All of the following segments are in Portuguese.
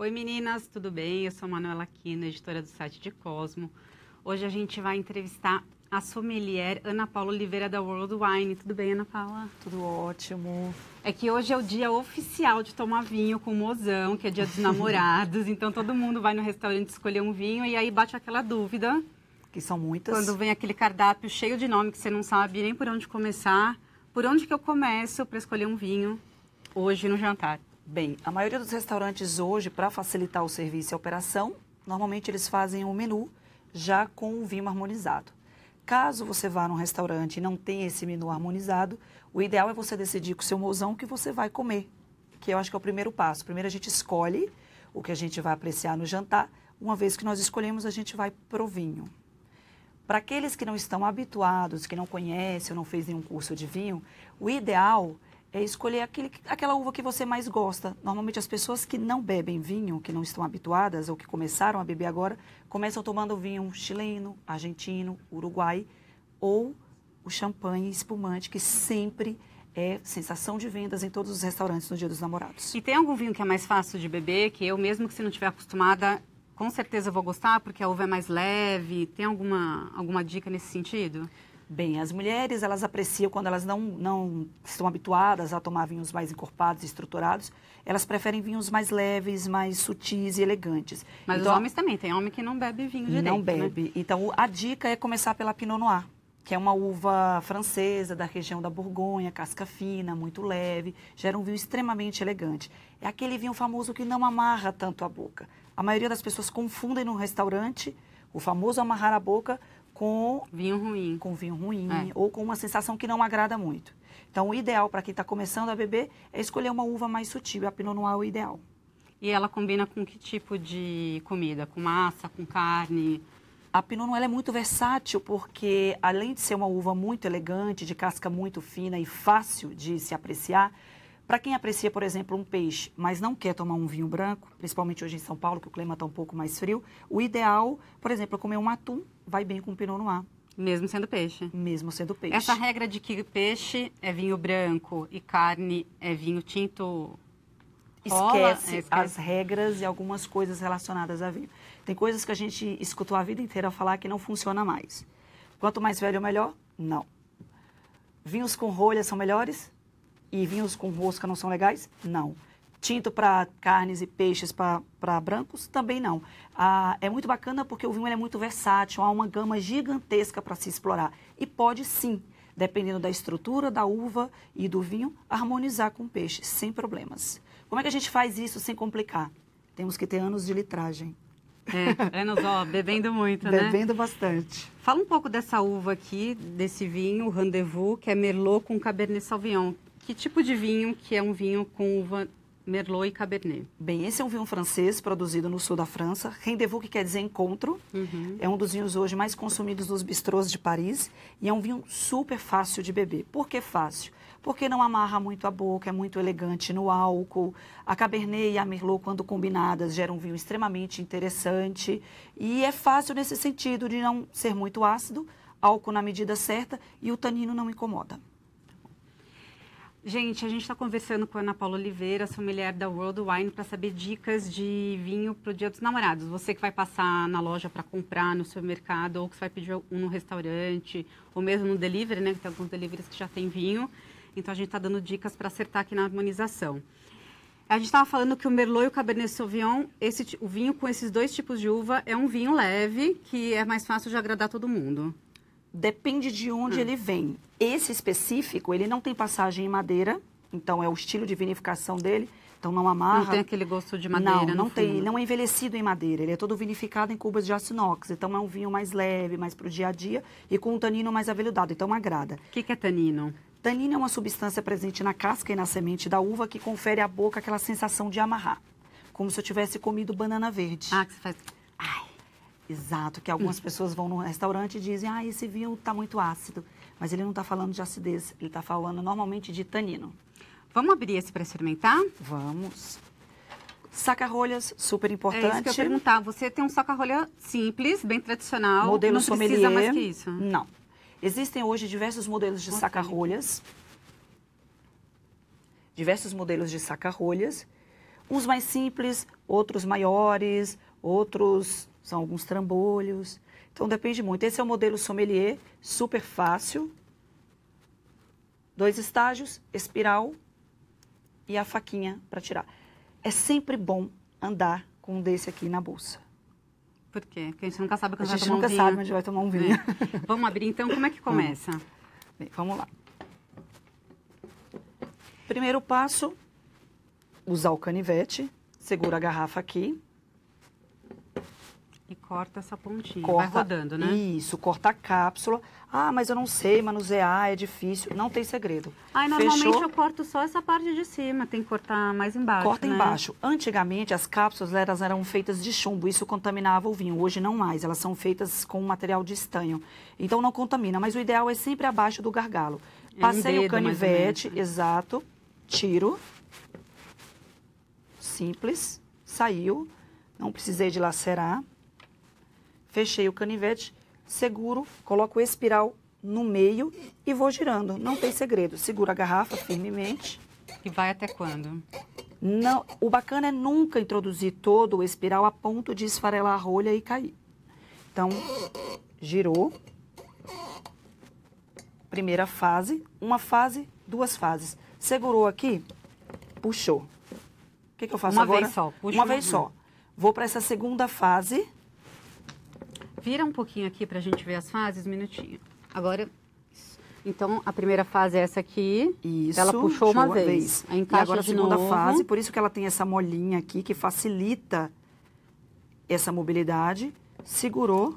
Oi meninas, tudo bem? Eu sou a Manuela Aquino, editora do site de Cosmo. Hoje a gente vai entrevistar a sommelier Ana Paula Oliveira da World Wine. Tudo bem, Ana Paula? Tudo ótimo. É que hoje é o dia oficial de tomar vinho com o mozão, que é dia dos namorados. Então todo mundo vai no restaurante escolher um vinho e aí bate aquela dúvida. Que são muitas. Quando vem aquele cardápio cheio de nome que você não sabe nem por onde começar. Por onde que eu começo para escolher um vinho hoje no jantar? Bem, a maioria dos restaurantes hoje, para facilitar o serviço e a operação, normalmente eles fazem um menu já com o vinho harmonizado. Caso você vá num restaurante e não tenha esse menu harmonizado, o ideal é você decidir com o seu mozão o que você vai comer, que eu acho que é o primeiro passo. Primeiro a gente escolhe o que a gente vai apreciar no jantar. Uma vez que nós escolhemos, a gente vai pro vinho. Para aqueles que não estão habituados, que não conhecem ou não fez nenhum curso de vinho, o ideal é escolher aquela uva que você mais gosta. Normalmente as pessoas que não bebem vinho, que não estão habituadas ou que começaram a beber agora, começam tomando vinho chileno, argentino, uruguai ou o champanhe espumante, que sempre é sensação de vendas em todos os restaurantes no Dia dos Namorados. E tem algum vinho que é mais fácil de beber, que eu mesmo que se não estiver acostumada, com certeza vou gostar, porque a uva é mais leve? Tem alguma dica nesse sentido? Bem, as mulheres, elas apreciam quando elas não estão habituadas a tomar vinhos mais encorpados e estruturados, elas preferem vinhos mais leves, mais sutis e elegantes. Mas então, os homens também, tem homem que não bebe vinho direito, não bebe. Né? Então, a dica é começar pela Pinot Noir, que é uma uva francesa da região da Borgonha, casca fina, muito leve, gera um vinho extremamente elegante. É aquele vinho famoso que não amarra tanto a boca. A maioria das pessoas confundem no restaurante o famoso amarrar a boca com vinho ruim, ou com uma sensação que não agrada muito. Então, o ideal para quem está começando a beber é escolher uma uva mais sutil. A Pinot Noir é o ideal. E ela combina com que tipo de comida? Com massa, com carne? A Pinot Noir é muito versátil porque, além de ser uma uva muito elegante, de casca muito fina e fácil de se apreciar, para quem aprecia, por exemplo, um peixe, mas não quer tomar um vinho branco, principalmente hoje em São Paulo, que o clima está um pouco mais frio, o ideal, por exemplo, é comer um atum, vai bem com Pinot Noir. Mesmo sendo peixe? Mesmo sendo peixe. Essa regra de que peixe é vinho branco e carne é vinho tinto... Esquece as regras e algumas coisas relacionadas a vinho. Tem coisas que a gente escutou a vida inteira falar que não funciona mais. Quanto mais velho, melhor? Não. Vinhos com rolha são melhores? E vinhos com rosca não são legais? Não. Tinto para carnes e peixes para brancos? Também não. É muito bacana porque o vinho é muito versátil, há uma gama gigantesca para se explorar. E pode sim, dependendo da estrutura da uva e do vinho, harmonizar com o peixe, sem problemas. Como é que a gente faz isso sem complicar? Temos que ter anos de litragem. Anos, bebendo muito, né? Bebendo bastante. Fala um pouco dessa uva aqui, desse vinho, o Rendezvous, que é Merlot com Cabernet Sauvignon. Que tipo de vinho que é um vinho com uva Merlot e Cabernet? Bem, esse é um vinho francês produzido no sul da França. Rendezvous, que quer dizer encontro. É um dos vinhos hoje mais consumidos nos bistrôs de Paris. E é um vinho super fácil de beber. Por que fácil? Porque não amarra muito a boca, é muito elegante no álcool. A Cabernet e a Merlot, quando combinadas, geram um vinho extremamente interessante. E é fácil nesse sentido de não ser muito ácido, álcool na medida certa e o tanino não incomoda. Gente, a gente está conversando com a Ana Paula Oliveira, sommelier da World Wine, para saber dicas de vinho para o Dia dos Namorados. Você que vai passar na loja para comprar no supermercado, ou que você vai pedir um no restaurante, ou mesmo no delivery, né? Que tem alguns deliveries que já tem vinho. Então, a gente está dando dicas para acertar aqui na harmonização. A gente estava falando que o Merlot e o Cabernet Sauvignon, o vinho com esses dois tipos de uva, é um vinho leve, que é mais fácil de agradar todo mundo. Depende de onde ele vem. Esse específico, ele não tem passagem em madeira, então é o estilo de vinificação dele, então não amarra. Não tem aquele gosto de madeira, não tem, não é envelhecido em madeira, ele é todo vinificado em cubas de aço inox, então é um vinho mais leve, mais para o dia a dia e com um tanino mais aveludado, então agrada. O que é tanino? Tanino é uma substância presente na casca e na semente da uva que confere à boca aquela sensação de amarrar, como se eu tivesse comido banana verde. Ah, que você faz... Ai. Exato, que algumas pessoas vão no restaurante e dizem, esse vinho está muito ácido. Mas ele não está falando de acidez, ele está falando normalmente de tanino. Vamos abrir esse para experimentar? Vamos. Saca-rolhas, super importante. É isso que eu ia perguntar. Você tem um saca-rolha simples, bem tradicional. Modelo não sommelier. Precisa mais que isso? Não. Existem hoje diversos modelos de saca-rolhas. Diversos modelos de saca-rolhas. Uns mais simples, outros maiores, outros são alguns trambolhos. Então, depende muito. Esse é o modelo sommelier, super fácil. 2 estágios, espiral e a faquinha para tirar. É sempre bom andar com um desse aqui na bolsa. Por quê? Porque a gente nunca sabe quando A vai gente tomar um nunca vinho. sabe onde vai tomar um vinho. É. Vamos abrir então? Como é que começa? Bem, vamos lá. Primeiro passo, usar o canivete. Segura a garrafa aqui. E corta essa pontinha. Corta, vai rodando, né? Isso, corta a cápsula. Ah, mas eu não sei manusear, é difícil. Não tem segredo. Ai, normalmente Fechou? eu corto só essa parte de cima, tem que cortar mais embaixo, Corta né? embaixo. Antigamente, as cápsulas elas eram feitas de chumbo, isso contaminava o vinho. Hoje não mais, elas são feitas com material de estanho. Então não contamina, mas o ideal é sempre abaixo do gargalo. É um Passei dedo, o canivete, mais ou menos. exato, tiro. Simples, saiu. Não precisei de lacerar. Fechei o canivete, seguro, coloco o espiral no meio e vou girando. Não tem segredo. Segura a garrafa firmemente. E vai até quando? Não, o bacana é nunca introduzir todo o espiral a ponto de esfarelar a rolha e cair. Então, girou. Primeira fase, uma fase, 2 fases. Segurou aqui, puxou. O que eu faço Uma agora? vez só, puxa uma uma vez só. Vou para essa segunda fase. Vira um pouquinho aqui pra gente ver as fases, um minutinho. Agora, isso. Então, a primeira fase é essa aqui. Isso. Ela puxou uma vez. Aí E encaixa agora a de segunda novo. fase, por isso que ela tem essa molinha aqui que facilita essa mobilidade. Segurou.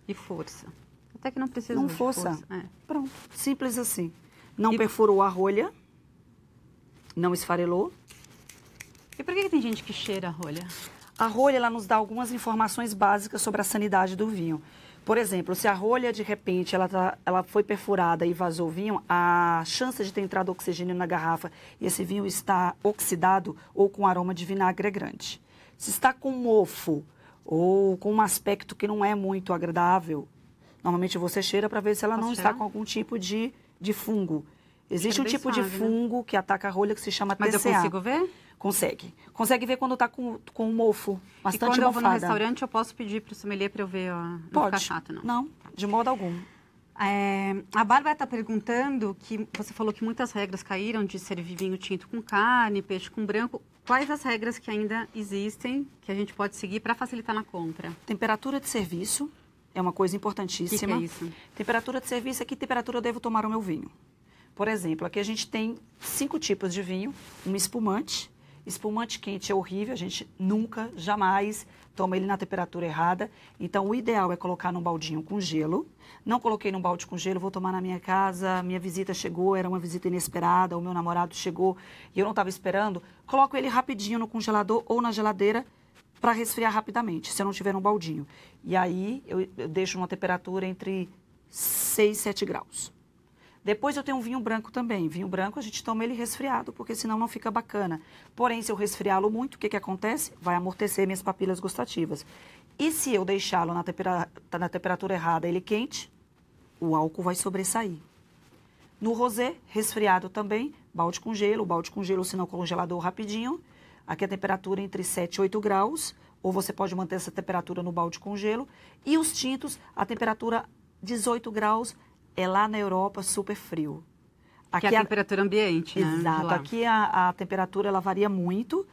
E força. Até que não precisa Não de força. É. Pronto. Simples assim. Não E- perfurou a rolha. Não esfarelou. E por que tem gente que cheira a rolha? A rolha, ela nos dá algumas informações básicas sobre a sanidade do vinho. Por exemplo, se a rolha, de repente, ela foi perfurada e vazou o vinho, a chance de ter entrado oxigênio na garrafa e esse vinho está oxidado ou com aroma de vinagre é grande. Se está com mofo ou com um aspecto que não é muito agradável, normalmente você cheira para ver se ela Posso não cheirar? está com algum tipo de fungo. Existe Cheiro um bem tipo de suave, né? fungo que ataca a rolha que se chama Mas TCA. eu consigo ver? Consegue. Consegue ver quando está com um mofo, E bastante quando eu vou no mofada. restaurante, eu posso pedir pro sommelier para eu ver, ó, não Pode. ficar chato, não. Não, de modo algum. A Bárbara está perguntando que você falou que muitas regras caíram de servir vinho tinto com carne, peixe com branco. Quais as regras que ainda existem que a gente pode seguir para facilitar na compra? Temperatura de serviço é uma coisa O que importantíssima. é isso? Temperatura de serviço é que temperatura eu devo tomar o meu vinho. Por exemplo, aqui a gente tem 5 tipos de vinho. Um espumante. Espumante quente é horrível, a gente nunca, jamais toma ele na temperatura errada. Então, o ideal é colocar num baldinho com gelo. Não coloquei num balde com gelo, vou tomar na minha casa, minha visita chegou, era uma visita inesperada, o meu namorado chegou e eu não estava esperando. Coloco ele rapidinho no congelador ou na geladeira para resfriar rapidamente, se eu não tiver um baldinho. E aí, eu deixo numa temperatura entre 6 e 7 graus. Depois eu tenho um vinho branco também. Vinho branco a gente toma ele resfriado, porque senão não fica bacana. Porém, se eu resfriá-lo muito, o que acontece? Vai amortecer minhas papilas gustativas. E se eu deixá-lo na temperatura errada, ele quente, o álcool vai sobressair. No rosé, resfriado também, balde com gelo, se não congelador rapidinho. Aqui a temperatura entre 7 e 8 graus, ou você pode manter essa temperatura no balde com gelo. E os tintos, a temperatura 18 graus, é lá na Europa super frio. Que é a temperatura ambiente, né? Exato. de lá. Aqui a temperatura ela varia muito.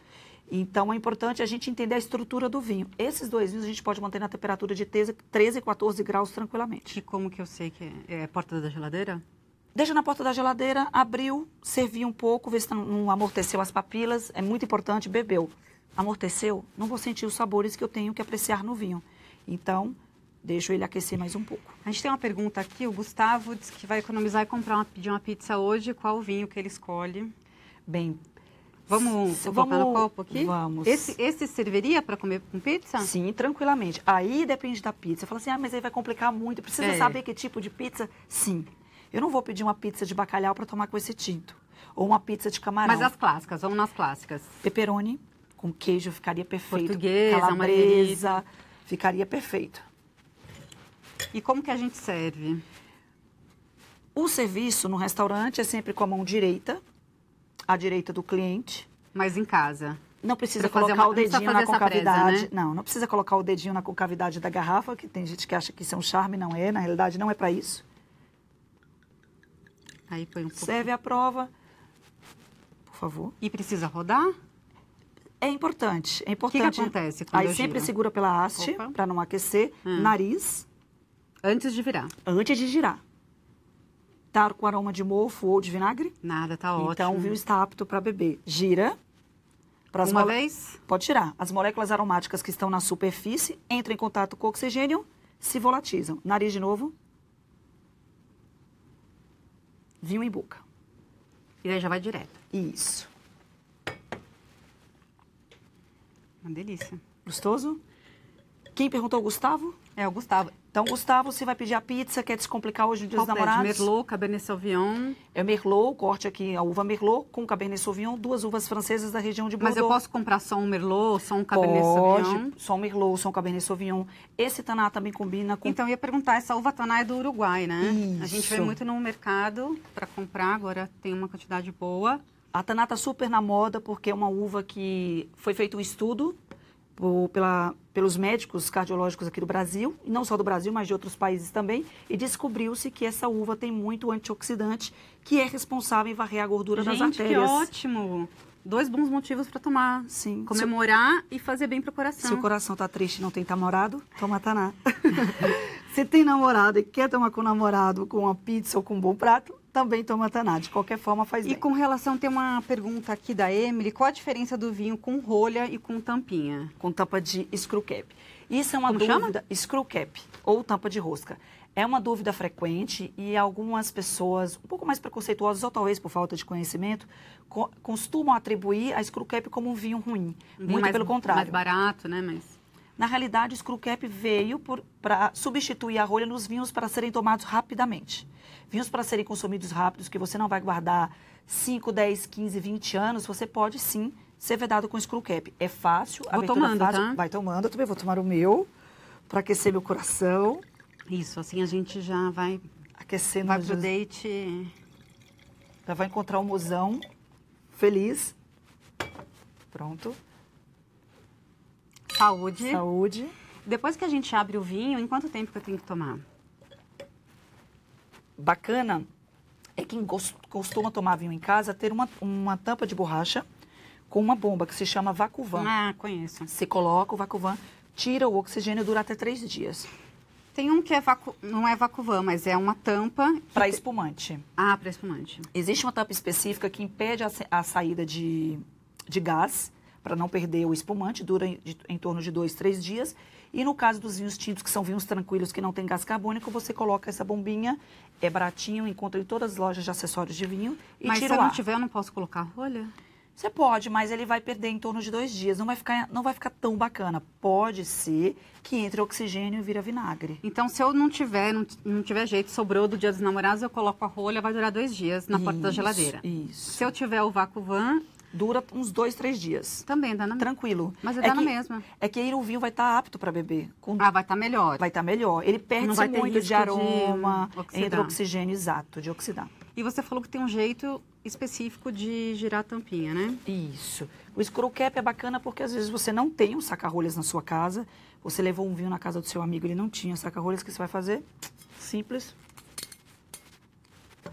Então é importante a gente entender a estrutura do vinho. Esses 2 vinhos a gente pode manter na temperatura de 13 e 14 graus tranquilamente. E como que eu sei que é porta da geladeira? Deixa na porta da geladeira, abriu, serviu um pouco, vê se não amorteceu as papilas. É muito importante, bebeu. Amorteceu, não vou sentir os sabores que eu tenho que apreciar no vinho. Então, deixo ele aquecer mais um pouco. A gente tem uma pergunta aqui, o Gustavo disse que vai economizar e pedir uma pizza hoje. Qual o vinho que ele escolhe? Bem, Vamos colocar no copo aqui? Vamos. Esse serviria para comer com pizza? Sim, tranquilamente. Aí depende da pizza. Fala assim, mas aí vai complicar muito. Precisa saber que tipo de pizza? Sim. Eu não vou pedir uma pizza de bacalhau para tomar com esse tinto. Ou uma pizza de camarão. Mas as clássicas, vamos nas clássicas. Pepperoni com queijo ficaria perfeito. Portuguesa, calabresa, ficaria perfeito. E como que a gente serve? O serviço no restaurante é sempre com a mão direita, à direita do cliente. Mas em casa. Não precisa colocar o dedinho na concavidade. Presa, né? Não precisa colocar o dedinho na concavidade da garrafa, que tem gente que acha que isso é um charme, não é. Na realidade, não é para isso. Aí põe um pouco. Serve a prova, por favor. E precisa rodar? É importante, é O importante. que acontece quando Aí eu sempre giro? segura pela haste, para não aquecer. Nariz, Antes de virar. antes de girar. Tá com aroma de mofo ou de vinagre? Nada, tá ótimo. Então, o vinho está apto para beber. Gira. Uma vez? Pode tirar. As moléculas aromáticas que estão na superfície entram em contato com o oxigênio, se volatizam. Nariz de novo. Vinho em boca. E aí já vai direto. Isso. Uma delícia. Gostoso? Quem perguntou, Gustavo? É o Gustavo. Então, Gustavo, você vai pedir a pizza, quer descomplicar hoje no Dia dos Qual Namorados? pede? Merlot, Cabernet Sauvignon. É Merlot, corte aqui a uva Merlot com Cabernet Sauvignon, 2 uvas francesas da região de Bordeaux. Mas eu posso comprar só um Merlot, só um Cabernet Sauvignon? Pode, só um Merlot, só um Cabernet Sauvignon. Esse taná também combina com... Então, eu ia perguntar, essa uva taná é do Uruguai, né? Isso. A gente vê muito no mercado para comprar, agora tem uma quantidade boa. A taná tá super na moda porque é uma uva que foi feito um estudo pelos médicos cardiológicos aqui do Brasil, e não só do Brasil, mas de outros países também, e descobriu-se que essa uva tem muito antioxidante, que é responsável em varrer a gordura das Gente, que artérias. ótimo! 2 bons motivos para tomar. Sim. Comemorar e fazer bem pro coração. Se o coração tá triste e não tem namorado, toma taná. Se tem namorado e quer tomar com o namorado, com uma pizza ou com um bom prato, também toma taná. De qualquer forma, faz bem. E com relação, tem uma pergunta aqui da Emily, qual a diferença do vinho com rolha e com tampinha? Com tampa de screw cap. Isso é uma Como dúvida... Screw cap, ou tampa de rosca. É uma dúvida frequente e algumas pessoas, um pouco mais preconceituosas, ou talvez por falta de conhecimento, costumam atribuir a screw cap como um vinho ruim. Muito pelo contrário. Mais barato, né? Mas... Na realidade, o screw cap veio para substituir a rolha nos vinhos para serem tomados rapidamente. Vinhos para serem consumidos rápidos, que você não vai guardar 5, 10, 15, 20 anos, você pode sim ser vedado com screw cap. É fácil, a abertura tomando, fácil. tá? Vai tomando, eu também vou tomar o meu, para aquecer meu coração. Isso, assim a gente já vai Aquecendo. vai pro date. Já vai encontrar um mozão feliz. Pronto. Saúde. Saúde. Depois que a gente abre o vinho, em quanto tempo que eu tenho que tomar? Bacana é quem costuma tomar vinho em casa ter uma tampa de borracha com uma bomba que se chama Vacuvan. Ah, conheço. Você coloca o Vacuvan, tira o oxigênio e dura até 3 dias. Tem um que não é Vacuvan, mas é uma tampa... Para espumante. Ah, para espumante. Existe uma tampa específica que impede a saída de gás, para não perder o espumante, dura em torno de 2, 3 dias. E no caso dos vinhos tintos, que são vinhos tranquilos, que não tem gás carbônico, você coloca essa bombinha, é baratinho, encontra em todas as lojas de acessórios de vinho e mas tira se o eu ar. não tiver, eu não posso colocar rolha? Você pode, mas ele vai perder em torno de 2 dias. Não vai ficar tão bacana. Pode ser que entre oxigênio e vira vinagre. Então, se eu não tiver jeito, sobrou do Dia dos Namorados, eu coloco a rolha, vai durar 2 dias na porta da geladeira. Isso. Se eu tiver o Vacuvan, dura uns 2, 3 dias. também dá na mesma. Tranquilo. Mas dá na mesma. É que aí o vinho vai estar apto para beber. Ah, vai estar melhor. Vai estar melhor. Ele Não perde vai ter muito risco de aroma, de oxidar. entra oxigênio, exato, de oxidar. E você falou que tem um jeito específico de girar a tampinha, né? Isso. O screw cap é bacana porque às vezes você não tem um saca-rolhas na sua casa, você levou um vinho na casa do seu amigo, ele não tinha saca-rolhas, o que você vai fazer? Simples.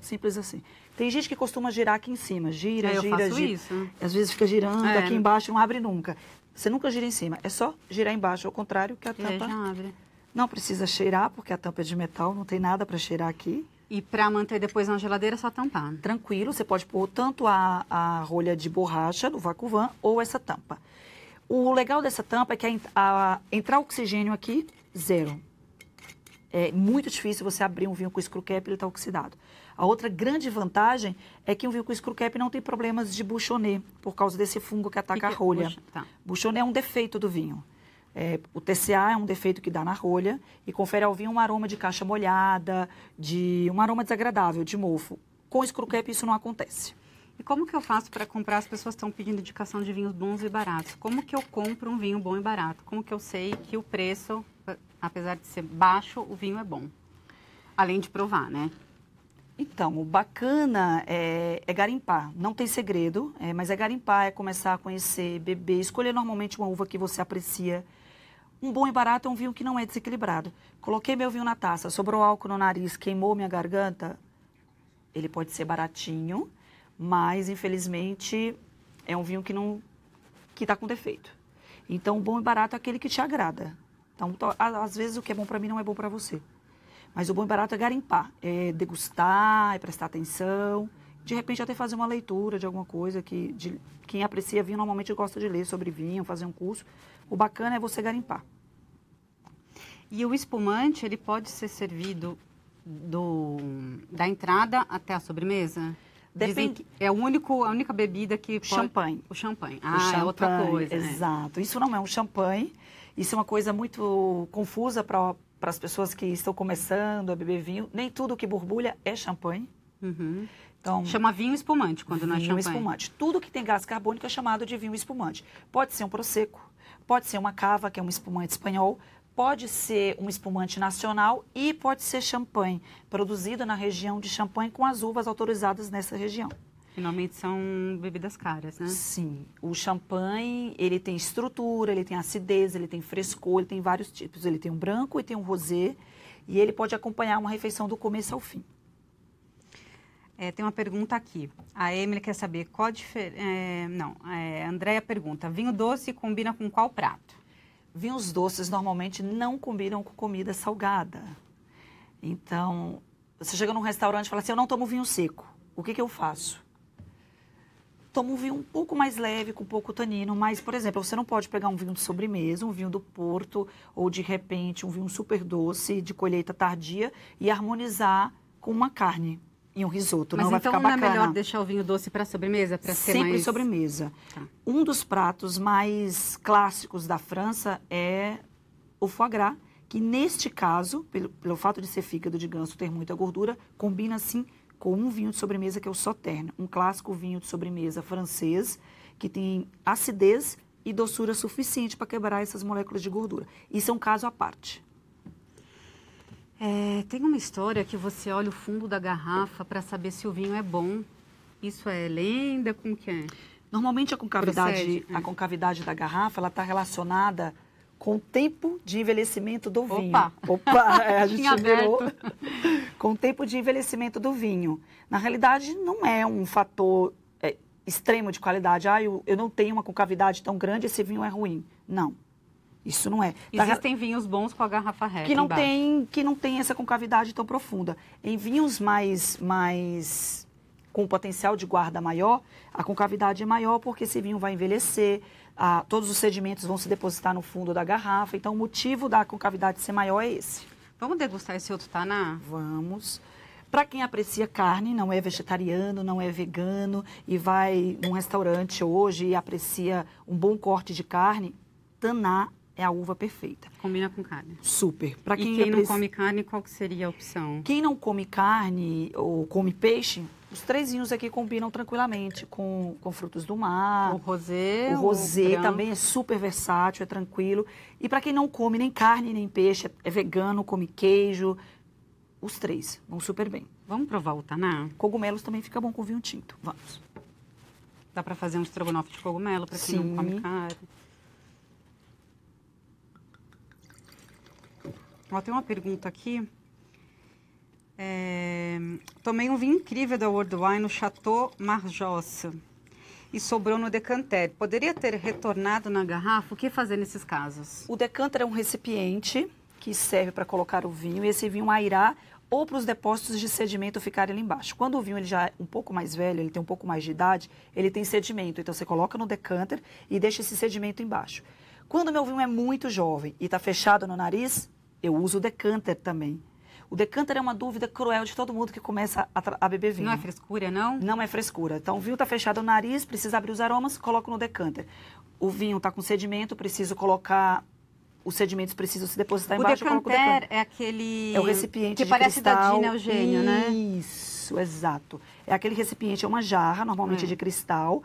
Simples assim. Tem gente que costuma girar aqui em cima, gira. Eu faço isso. Às vezes fica girando, É. aqui embaixo não abre nunca. Você nunca gira em cima, é só girar embaixo, ao contrário que a E aí tampa já abre. não precisa cheirar, porque a tampa é de metal, não tem nada para cheirar aqui. E para manter depois na geladeira, é só tampar. Tranquilo, você pode pôr tanto a rolha de borracha do Vacuvan ou essa tampa. O legal dessa tampa é que entrar oxigênio aqui, 0. É muito difícil você abrir um vinho com screw cap e ele está oxidado. A outra grande vantagem é que um vinho com screw cap não tem problemas de bouchonnet, por causa desse fungo que ataca a rolha. Tá. Bouchonnet é um defeito do vinho. O TCA é um defeito que dá na rolha e confere ao vinho um aroma de caixa molhada, um aroma desagradável, de mofo. Com screw cap isso não acontece. E como que eu faço para comprar? As pessoas estão pedindo indicação de vinhos bons e baratos. Como que eu compro um vinho bom e barato? Como que eu sei que o preço, apesar de ser baixo, o vinho é bom? Além de provar, né? Então, o bacana é garimpar. Não tem segredo, mas é garimpar, é começar a conhecer, beber, escolher normalmente uma uva que você aprecia. Um bom e barato é um vinho que não é desequilibrado. Coloquei meu vinho na taça, sobrou álcool no nariz, queimou minha garganta. Ele pode ser baratinho, mas infelizmente é um vinho que está com defeito. Então, bom e barato é aquele que te agrada. Então, às vezes o que é bom para mim não é bom para você. Mas o bom e barato é garimpar, é degustar, é prestar atenção. De repente até fazer uma leitura de alguma coisa quem aprecia vinho normalmente gosta de ler sobre vinho, fazer um curso. O bacana é você garimpar. E o espumante, ele pode ser servido da entrada até a sobremesa? Depende. É a única bebida que pode... Champanhe. O champanhe. Champanhe, é outra coisa. Exato. Né? Isso não é um champanhe. Isso é uma coisa muito confusa para as pessoas que estão começando a beber vinho. Nem tudo que borbulha é champanhe. Uhum. Então, chama vinho espumante quando não é champanhe. Vinho espumante. Tudo que tem gás carbônico é chamado de vinho espumante. Pode ser um prosecco, pode ser uma cava, que é um espumante espanhol, pode ser um espumante nacional e pode ser champanhe, produzido na região de Champagne com as uvas autorizadas nessa região. Finalmente são bebidas caras, né? Sim. O champanhe, ele tem estrutura, ele tem acidez, ele tem frescor, ele tem vários tipos. Ele tem um branco e tem um rosé e ele pode acompanhar uma refeição do começo ao fim. Tem uma pergunta aqui. A Emily quer saber qual a Andréia pergunta, vinho doce combina com qual prato? Vinhos doces normalmente não combinam com comida salgada. Então, você chega num restaurante e fala assim, eu não tomo vinho seco. O que eu faço? Tomo um vinho um pouco mais leve, com pouco tanino, mas, por exemplo, você não pode pegar um vinho de sobremesa, um vinho do Porto, ou de repente um vinho super doce, de colheita tardia, e harmonizar com uma carne e um risoto. Mas não então vai ficar bacana. Não é melhor deixar o vinho doce para sobremesa? Para ser sempre mais... sobremesa. Tá. Um dos pratos mais clássicos da França é o foie gras, que neste caso, pelo fato de ser fígado de ganso ter muita gordura, combina sim com um vinho de sobremesa que é o Sauternes, um clássico vinho de sobremesa francês que tem acidez e doçura suficiente para quebrar essas moléculas de gordura. Isso é um caso à parte. Tem uma história que você olha o fundo da garrafa para saber se o vinho é bom. Isso é lenda? Como que é? Normalmente a concavidade da garrafa ela está relacionada com o tempo de envelhecimento do vinho. Opa, a gente virou com o tempo de envelhecimento do vinho. Na realidade, não é um fator extremo de qualidade. Eu não tenho uma concavidade tão grande, esse vinho é ruim. Não, isso não é. Existem vinhos bons com a garrafa reta que não tem essa concavidade tão profunda. Em vinhos mais com potencial de guarda maior, a concavidade é maior porque esse vinho vai envelhecer, todos os sedimentos vão se depositar no fundo da garrafa, então o motivo da concavidade ser maior é esse. Vamos degustar esse outro taná? Vamos. Para quem aprecia carne, não é vegetariano, não é vegano e vai num restaurante hoje e aprecia um bom corte de carne, taná é a uva perfeita. Combina com carne. Super. Pra quem não come carne, qual que seria a opção? Quem não come carne ou come peixe, os três vinhos aqui combinam tranquilamente com frutos do mar. O rosé. O rosé também é super versátil, é tranquilo. E para quem não come nem carne nem peixe, é vegano, come queijo, os três vão super bem. Vamos provar o taná? Cogumelos também fica bom com vinho tinto. Vamos. Dá para fazer um estrogonofe de cogumelo para quem não come carne. Tem uma pergunta aqui. Tomei um vinho incrível da World Wine no Chateau Marjosse e sobrou no decanter. Poderia ter retornado na garrafa? O que fazer nesses casos? O decanter é um recipiente que serve para colocar o vinho e esse vinho airar ou para os depósitos de sedimento ficarem ali embaixo. Quando o vinho ele já é um pouco mais velho, ele tem um pouco mais de idade, ele tem sedimento. Então você coloca no decanter e deixa esse sedimento embaixo. Quando o meu vinho é muito jovem e está fechado no nariz, eu uso o decanter também. O decanter é uma dúvida cruel de todo mundo que começa a beber vinho. Não é frescura, não? Não é frescura. Então, o vinho está fechado no nariz, precisa abrir os aromas, coloco no decanter. O vinho está com sedimento, preciso colocar... Os sedimentos precisam se depositar embaixo, eu coloco o decanter. É aquele... É o recipiente que de parece cristal. da Dina Eugênio, né? Isso, exato. É aquele recipiente, é uma jarra, normalmente de cristal,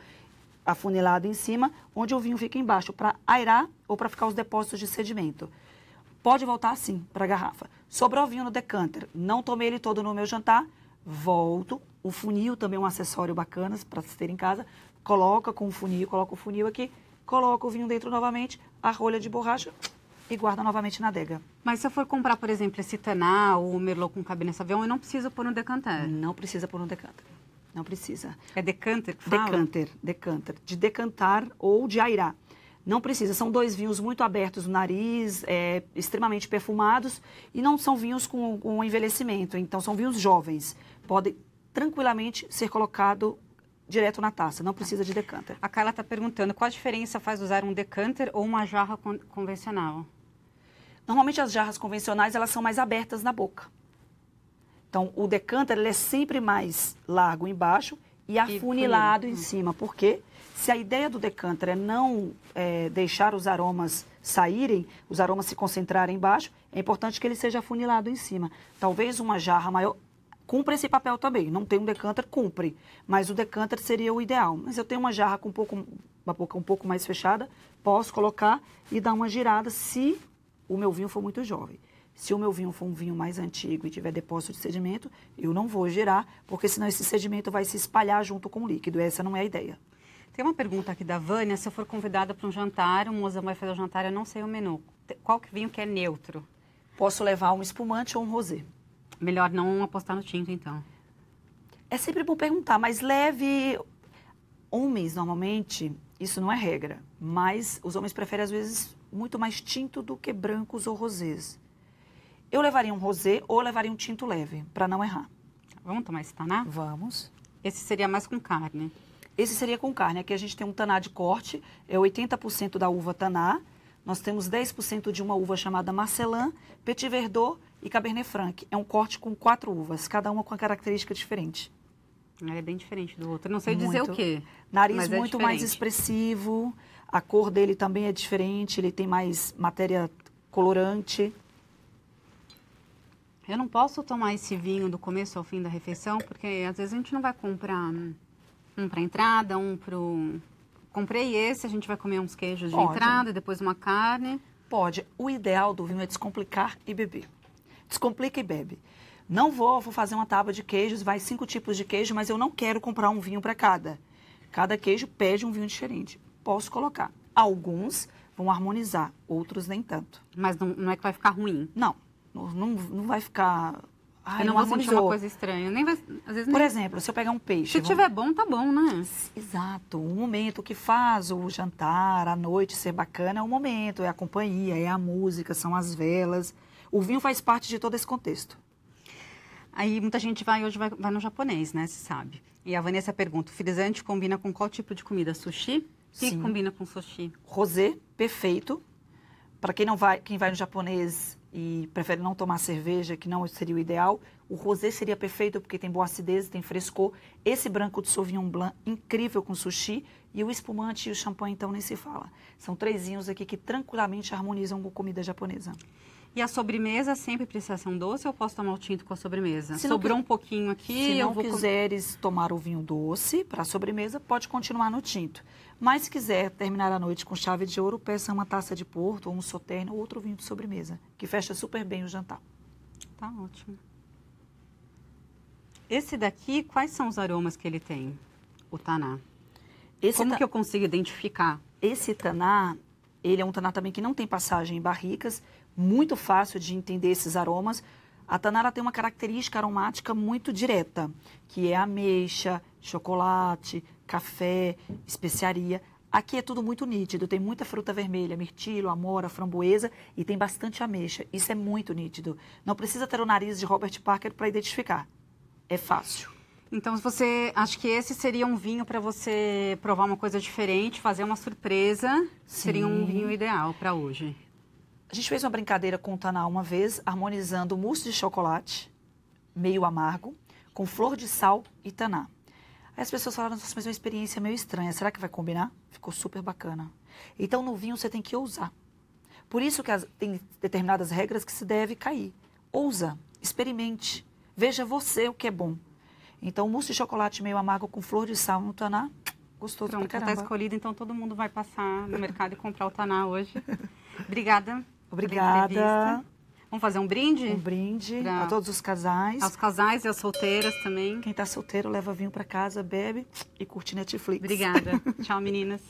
afunilado em cima, onde o vinho fica embaixo, para airar ou para ficar os depósitos de sedimento. Pode voltar sim para a garrafa. Sobrou vinho no decanter, não tomei ele todo no meu jantar, volto. O funil também é um acessório bacana para vocês terem em casa. Coloca com o funil, coloca o funil aqui, coloca o vinho dentro novamente, a rolha de borracha e guarda novamente na adega. Mas se eu for comprar, por exemplo, esse Taná ou o Merlot com Cabernet Sauvignon, eu não preciso pôr no decanter? Não precisa pôr no decanter. Não precisa. É decanter que fala? Decanter. De decantar ou de airar. Não precisa. São 2 vinhos muito abertos no nariz, extremamente perfumados e não são vinhos com envelhecimento. Então, são vinhos jovens. Podem tranquilamente ser colocado direto na taça. Não precisa de decanter. A Carla está perguntando, qual a diferença faz usar um decanter ou uma jarra convencional? Normalmente, as jarras convencionais, elas são mais abertas na boca. Então, o decanter, ele é sempre mais largo embaixo e afunilado em cima. Por quê? Se a ideia do decanter é não deixar os aromas saírem, os aromas se concentrarem embaixo, é importante que ele seja afunilado em cima. Talvez uma jarra maior cumpre esse papel também. Não tem um decanter, cumpre. Mas o decanter seria o ideal. Mas eu tenho uma jarra com uma boca um pouco mais fechada, posso colocar e dar uma girada se o meu vinho for muito jovem. Se o meu vinho for um vinho mais antigo e tiver depósito de sedimento, eu não vou girar, porque senão esse sedimento vai se espalhar junto com o líquido. Essa não é a ideia. Tem uma pergunta aqui da Vânia, se eu for convidada para um jantar, o mozão vai fazer o jantar, eu não sei o menu. Qual vinho que é neutro? Posso levar um espumante ou um rosé. Melhor não apostar no tinto, então. É sempre bom perguntar, mas leve... Homens, normalmente, isso não é regra, mas os homens preferem, às vezes, muito mais tinto do que brancos ou rosés. Eu levaria um rosé ou levaria um tinto leve, para não errar. Vamos tomar esse taná? Vamos. Esse seria mais com carne. Esse seria com carne. Aqui a gente tem um taná de corte, é 80% da uva taná. Nós temos 10% de uma uva chamada Marcelin, Petit Verdot e Cabernet Franc. É um corte com 4 uvas, cada uma com uma característica diferente. Ele é bem diferente do outro. Não sei dizer o quê. Nariz muito mais expressivo, a cor dele também é diferente, ele tem mais matéria colorante. Eu não posso tomar esse vinho do começo ao fim da refeição, porque às vezes a gente não vai comprar um para entrada, um para o... Comprei esse, a gente vai comer uns queijos de entrada, depois uma carne. Pode. O ideal do vinho é descomplicar e beber. Descomplica e bebe. Não vou fazer uma tábua de queijos, vai 5 tipos de queijo, mas eu não quero comprar um vinho para cada. Cada queijo pede um vinho diferente. Posso colocar. Alguns vão harmonizar, outros nem tanto. Mas não é que vai ficar ruim? Não. Não vai ficar... Ai, eu não vou sentir uma coisa estranha. Nem vai, às vezes Por exemplo, se eu pegar um peixe... Se tiver bom, tá bom, né? Exato. O momento que faz o jantar, a noite ser bacana é o momento, é a companhia, é a música, são as velas. O vinho faz parte de todo esse contexto. Aí muita gente hoje vai no japonês, né? Você sabe. E a Vanessa pergunta, o frisante combina com qual tipo de comida? Sushi? O que combina com sushi? Rosé, perfeito. Para quem vai no japonês e prefere não tomar cerveja, que não seria o ideal, o rosé seria perfeito porque tem boa acidez, tem frescor. Esse branco de Sauvignon Blanc, incrível com sushi. E o espumante e o champanhe, então, nem se fala. São 3 vinhos aqui que tranquilamente harmonizam com comida japonesa. E a sobremesa sempre precisa ser um doce ou eu posso tomar o tinto com a sobremesa? Sobrou um pouquinho aqui... Se não quiseres tomar o vinho doce para a sobremesa, pode continuar no tinto. Mas se quiser terminar a noite com chave de ouro, peça uma taça de porto ou um sauternes ou outro vinho de sobremesa, que fecha super bem o jantar. Tá ótimo. Esse daqui, quais são os aromas que ele tem, o taná? Como que eu consigo identificar? Esse taná, ele é um taná também que não tem passagem em barricas, muito fácil de entender esses aromas. A taná tem uma característica aromática muito direta, que é ameixa, chocolate, café, especiaria. Aqui é tudo muito nítido, tem muita fruta vermelha, mirtilo, amora, framboesa e tem bastante ameixa. Isso é muito nítido. Não precisa ter o nariz de Robert Parker para identificar. É fácil. Então, você acha que esse seria um vinho para você provar uma coisa diferente, fazer uma surpresa? Sim. Seria um vinho ideal para hoje. A gente fez uma brincadeira com o taná uma vez, harmonizando mousse de chocolate, meio amargo, com flor de sal e taná. Aí as pessoas falaram, nossa, mas é uma experiência meio estranha, será que vai combinar? Ficou super bacana. Então, no vinho você tem que ousar. Por isso que tem determinadas regras que se deve cair. Ousa, experimente, veja você o que é bom. Então, mousse de chocolate meio amargo com flor de sal no taná, gostoso pra caramba. Está escolhido, então todo mundo vai passar no mercado e comprar o taná hoje. Obrigada. Obrigada. Vamos fazer um brinde? Um brinde Pra- a todos os casais. Aos casais e às solteiras também. Quem tá solteiro leva vinho para casa, bebe e curte Netflix. Obrigada. Tchau, meninas.